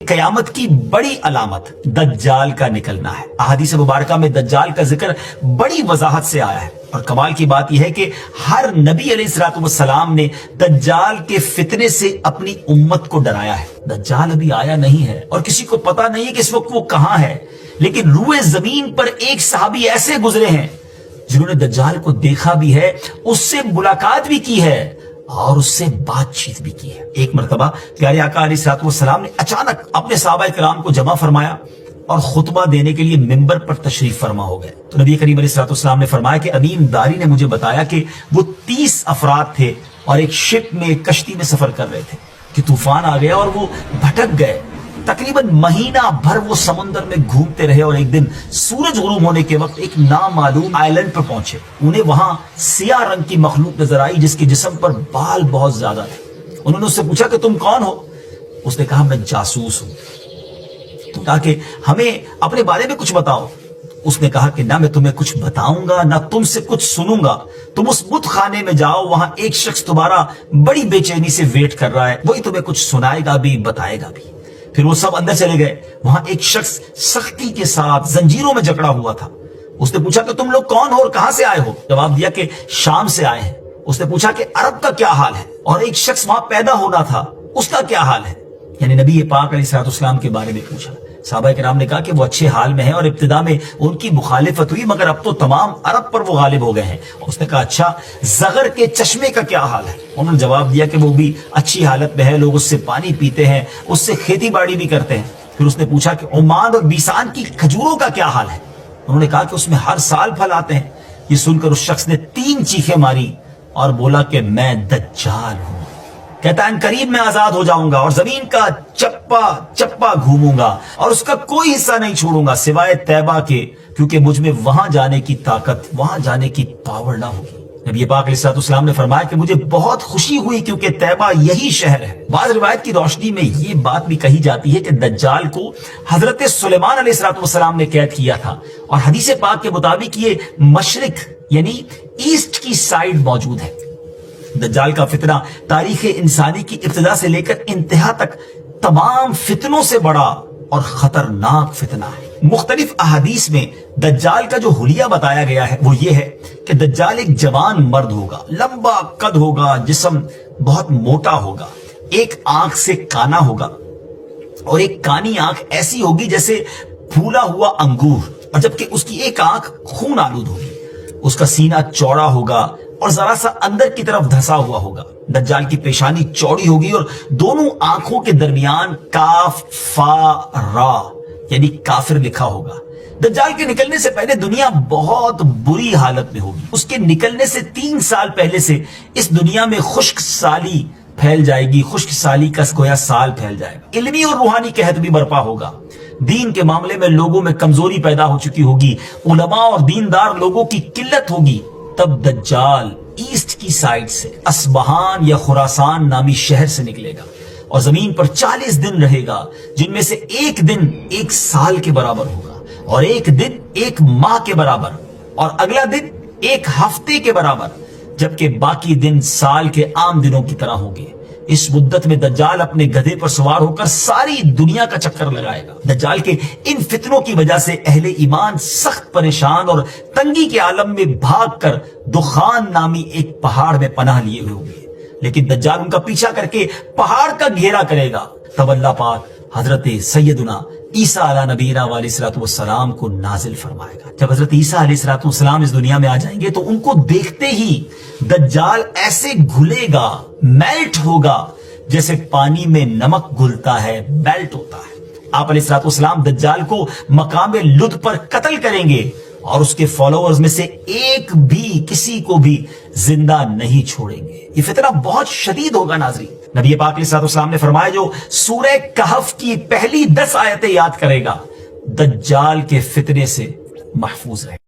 قیامت کی بڑی علامت دجال کا نکلنا ہے۔ احادیث مبارکہ میں دجال کا ذکر بڑی وضاحت سے آیا ہے، اور کمال کی بات یہ ہے کہ ہر نبی علیہ الصلوۃ والسلام نے دجال کے فتنے سے اپنی امت کو ڈرایا ہے۔ دجال ابھی آیا نہیں ہے اور کسی کو پتا نہیں ہے کہ اس وقت وہ کہاں ہے، لیکن روئے زمین پر ایک صحابی ایسے گزرے ہیں جنہوں نے دجال کو دیکھا بھی ہے، اس سے ملاقات بھی کی ہے اور اس سے بات چیت بھی کی ہے۔ ایک مرتبہ پیارے آقا علیہ الصلوۃ والسلام نے اچانک اپنے صحابہ کرام کو جمع فرمایا اور خطبہ دینے کے لیے منبر پر تشریف فرما ہو گئے۔ تو نبی کریم علیہ الصلوۃ والسلام نے فرمایا کہ امین داری نے مجھے بتایا کہ وہ 30 افراد تھے اور ایک شپ میں، ایک کشتی میں سفر کر رہے تھے کہ طوفان آ گیا اور وہ بھٹک گئے۔ تقریباً مہینہ بھر وہ سمندر میں گھومتے رہے اور ایک دن سورج غروب ہونے کے وقت ایک نامعلوم آئلینڈ پر پہنچے۔ انہیں وہاں سیاہ رنگ کی مخلوق نظر آئی جس کے جسم پر بال بہت زیادہ تھے۔ انہوں نے اس سے پوچھا کہ تم کون ہو؟ اس نے کہا میں جاسوس ہوں۔ تو کہا کہ ہمیں اپنے بارے میں کچھ بتاؤ۔ اس نے کہا کہ نہ میں تمہیں کچھ بتاؤں گا نہ تم سے کچھ سنوں گا، تم اس بت خانے میں جاؤ، وہاں ایک شخص تمہارا بڑی بے چینی سے ویٹ کر رہا ہے، وہی تمہیں کچھ سنائے گا بھی بتائے گا بھی۔ پھر وہ سب اندر چلے گئے۔ وہاں ایک شخص سختی کے ساتھ زنجیروں میں جکڑا ہوا تھا۔ اس نے پوچھا کہ تم لوگ کون ہو اور کہاں سے آئے ہو؟ جواب دیا کہ شام سے آئے ہیں۔ اس نے پوچھا کہ عرب کا کیا حال ہے؟ اور ایک شخص وہاں پیدا ہونا تھا، اس کا کیا حال ہے؟ یعنی نبی پاک علیہ الصلوۃ والسلام کے بارے میں پوچھا۔ صحابہ کرام نے کہا کہ وہ اچھے حال میں ہیں اور ابتدا میں ان کی مخالفت ہوئی، مگر اب تو تمام عرب پر وہ غالب ہو گئے ہیں۔ اس نے کہا اچھا زغر کے چشمے کا کیا حال ہے؟ انہوں نے جواب دیا کہ وہ بھی اچھی حالت میں ہے، لوگ اس سے پانی پیتے ہیں، اس سے کھیتی باڑی بھی کرتے ہیں۔ پھر اس نے پوچھا کہ عمان اور بیسان کی کھجوروں کا کیا حال ہے؟ انہوں نے کہا کہ اس میں ہر سال پھل آتے ہیں۔ یہ سن کر اس شخص نے 3 چیخیں ماری اور بولا کہ میں دجال ہوں۔ کہتا ہے قریب میں آزاد ہو جاؤں گا اور زمین کا چپا چپا گھوموں گا اور اس کا کوئی حصہ نہیں چھوڑوں گا سوائے طیبہ کے، کیونکہ مجھ میں وہاں جانے کی طاقت، وہاں جانے کی پاور نہ ہوگی۔ نبی پاک علیہ الصلوۃ والسلام نے فرمایا کہ مجھے بہت خوشی ہوئی کیونکہ طیبہ یہی شہر ہے۔ بعض روایت کی روشنی میں یہ بات بھی کہی جاتی ہے کہ دجال کو حضرت سلیمان علیہ الصلوۃ والسلام نے قید کیا تھا، اور حدیث پاک کے مطابق یہ مشرق یعنی ایسٹ کی سائیڈ موجود ہے۔ دجال کا فتنہ تاریخ انسانی کی ابتدا سے لے کر انتہا تک تمام فتنوں سے بڑا اور خطرناک فتنہ ہے۔ مختلف احادیث میں دجال کا جو حلیہ بتایا گیا ہے وہ یہ ہے کہ دجال ایک جوان مرد ہوگا، لمبا قد ہوگا، جسم بہت موٹا ہوگا، ایک آنکھ سے کانا ہوگا اور ایک کانی آنکھ ایسی ہوگی جیسے پھولا ہوا انگور، اور جبکہ اس کی ایک آنکھ خون آلود ہوگی۔ اس کا سینہ چوڑا ہوگا اور ذرا سا اندر کی طرف دھسا ہوا ہوگا۔ دجال کی پیشانی چوڑی ہوگی اور دونوں آنکھوں کے درمیان کاف فا را یعنی کافر لکھا ہوگا۔ دجال کے نکلنے سے پہلے دنیا بہت بری حالت میں ہوگی۔ اس کے نکلنے سے 3 سال پہلے سے اس دنیا میں خشک سالی پھیل جائے گی، خشک سالی کا گویا سال پھیل جائے گا۔ علمی اور روحانی قحط بھی برپا ہوگا۔ دین کے معاملے میں لوگوں میں کمزوری پیدا ہو چکی ہوگی، علماء اور دیندار لوگوں کی قلت ہوگی۔ تب دجال ایسٹ کی سائڈ سے اصبہان یا خراسان نامی شہر سے نکلے گا اور زمین پر 40 دن رہے گا، جن میں سے ایک دن 1 سال کے برابر ہوگا، اور ایک دن 1 ماہ کے برابر، اور اگلا دن 1 ہفتے کے برابر، جبکہ باقی دن سال کے عام دنوں کی طرح ہوں گے۔ اس مدت میں دجال اپنے گدھے پر سوار ہو کر ساری دنیا کا چکر لگائے گا۔ دجال کے ان فتنوں کی وجہ سے اہل ایمان سخت پریشان اور تنگی کے عالم میں بھاگ کر دخان نامی ایک پہاڑ میں پناہ لیے ہوئے ہوں گے، لیکن دجال ان کا پیچھا کر کے پہاڑ کا گھیرا کرے گا۔ تب اللہ پاک حضرت سیدنا عیسیٰ علیہ نبینا علیہ الصلوۃ والسلام کو نازل فرمائے گا۔ جب حضرت عیسیٰ علیہ الصلوۃ والسلام اس دنیا میں آ جائیں گے تو ان کو دیکھتے ہی دجال ایسے گھلے گا، میلٹ ہوگا، جیسے پانی میں نمک گھلتا ہے، میلٹ ہوتا ہے۔ آپ علیہ الصلوۃ والسلام دجال کو مقام لد پر قتل کریں گے اور اس کے فالوورز میں سے ایک بھی کسی کو بھی زندہ نہیں چھوڑیں گے۔ یہ فتنہ بہت شدید ہوگا ناظرین۔ نبی پاک علیہ الصلوۃ والسلام نے فرمایا جو سورہ کہف کی پہلی 10 آیتیں یاد کرے گا دجال کے فتنے سے محفوظ رہے گا۔